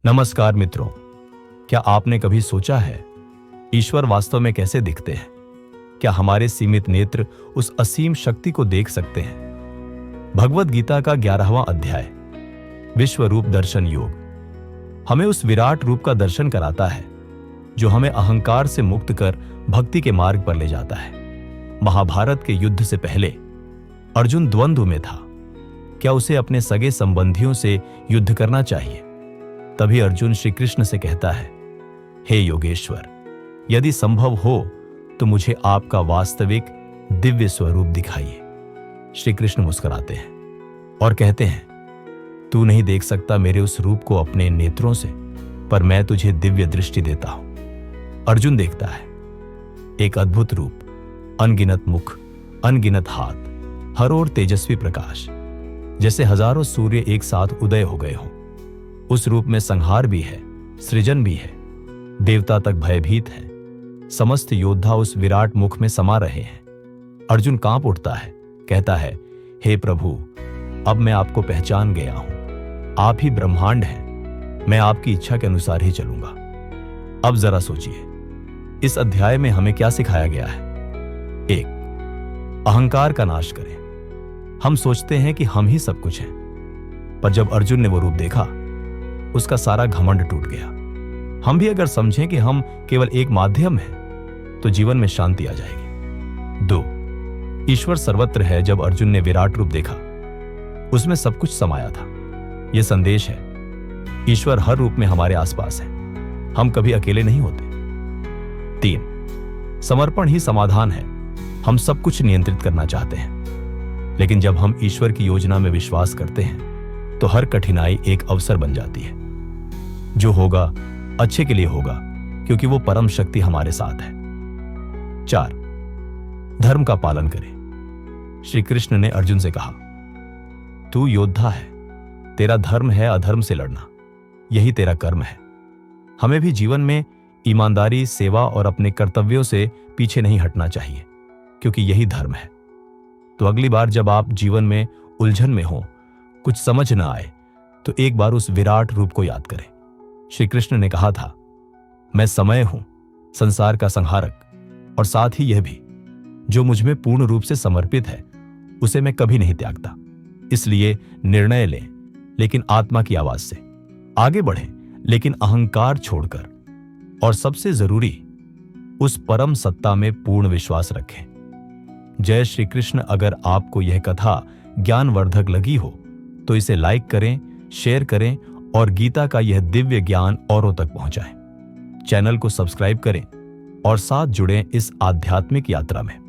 नमस्कार मित्रों, क्या आपने कभी सोचा है ईश्वर वास्तव में कैसे दिखते हैं? क्या हमारे सीमित नेत्र उस असीम शक्ति को देख सकते हैं? भगवद गीता का 11वां अध्याय विश्व रूप दर्शन योग हमें उस विराट रूप का दर्शन कराता है जो हमें अहंकार से मुक्त कर भक्ति के मार्ग पर ले जाता है। महाभारत के युद्ध से पहले अर्जुन द्वंद्व में था। क्या उसे अपने सगे संबंधियों से युद्ध करना चाहिए? तभी अर्जुन श्री कृष्ण से कहता है, हे योगेश्वर, यदि संभव हो तो मुझे आपका वास्तविक दिव्य स्वरूप दिखाइए। श्री कृष्ण मुस्कुराते हैं और कहते हैं, तू नहीं देख सकता मेरे उस रूप को अपने नेत्रों से, पर मैं तुझे दिव्य दृष्टि देता हूं। अर्जुन देखता है एक अद्भुत रूप, अनगिनत मुख, अनगिनत हाथ, हर ओर तेजस्वी प्रकाश, जैसे हजारों सूर्य एक साथ उदय हो गए हों। उस रूप में संहार भी है, सृजन भी है, देवता तक भयभीत है। समस्त योद्धा उस विराट मुख में समा रहे हैं। अर्जुन कांप उठता है, कहता है, हे प्रभु, अब मैं आपको पहचान गया हूं। आप ही ब्रह्मांड हैं, मैं आपकी इच्छा के अनुसार ही चलूंगा। अब जरा सोचिए, इस अध्याय में हमें क्या सिखाया गया है? 1. अहंकार का नाश करें। हम सोचते हैं कि हम ही सब कुछ हैं, पर जब अर्जुन ने वो रूप देखा, उसका सारा घमंड टूट गया। हम भी अगर समझें कि हम केवल एक माध्यम हैं, तो जीवन में शांति आ जाएगी। 2. ईश्वर सर्वत्र है। जब अर्जुन ने विराट रूप देखा, उसमें सब कुछ समाया था। यह संदेश है, ईश्वर हर रूप में हमारे आसपास है, हम कभी अकेले नहीं होते। 3. समर्पण ही समाधान है। हम सब कुछ नियंत्रित करना चाहते हैं, लेकिन जब हम ईश्वर की योजना में विश्वास करते हैं, तो हर कठिनाई एक अवसर बन जाती है। जो होगा अच्छे के लिए होगा, क्योंकि वो परम शक्ति हमारे साथ है। 4. धर्म का पालन करें। श्री कृष्ण ने अर्जुन से कहा, तू योद्धा है, तेरा धर्म है अधर्म से लड़ना, यही तेरा कर्म है। हमें भी जीवन में ईमानदारी, सेवा और अपने कर्तव्यों से पीछे नहीं हटना चाहिए, क्योंकि यही धर्म है। तो अगली बार जब आप जीवन में उलझन में हो, कुछ समझ ना आए, तो एक बार उस विराट रूप को याद करें। श्री कृष्ण ने कहा था, मैं समय हूं, संसार का संहारक, और साथ ही यह भी, जो मुझ में पूर्ण रूप से समर्पित है, उसे मैं कभी नहीं त्यागता। इसलिए निर्णय लें, लेकिन आत्मा की आवाज से। आगे बढ़ें, लेकिन अहंकार छोड़कर। और सबसे जरूरी, उस परम सत्ता में पूर्ण विश्वास रखें। जय श्री कृष्ण। अगर आपको यह कथा ज्ञानवर्धक लगी हो, तो इसे लाइक करें, शेयर करें और गीता का यह दिव्य ज्ञान औरों तक पहुंचाएं। चैनल को सब्सक्राइब करें और साथ जुड़ें इस आध्यात्मिक यात्रा में।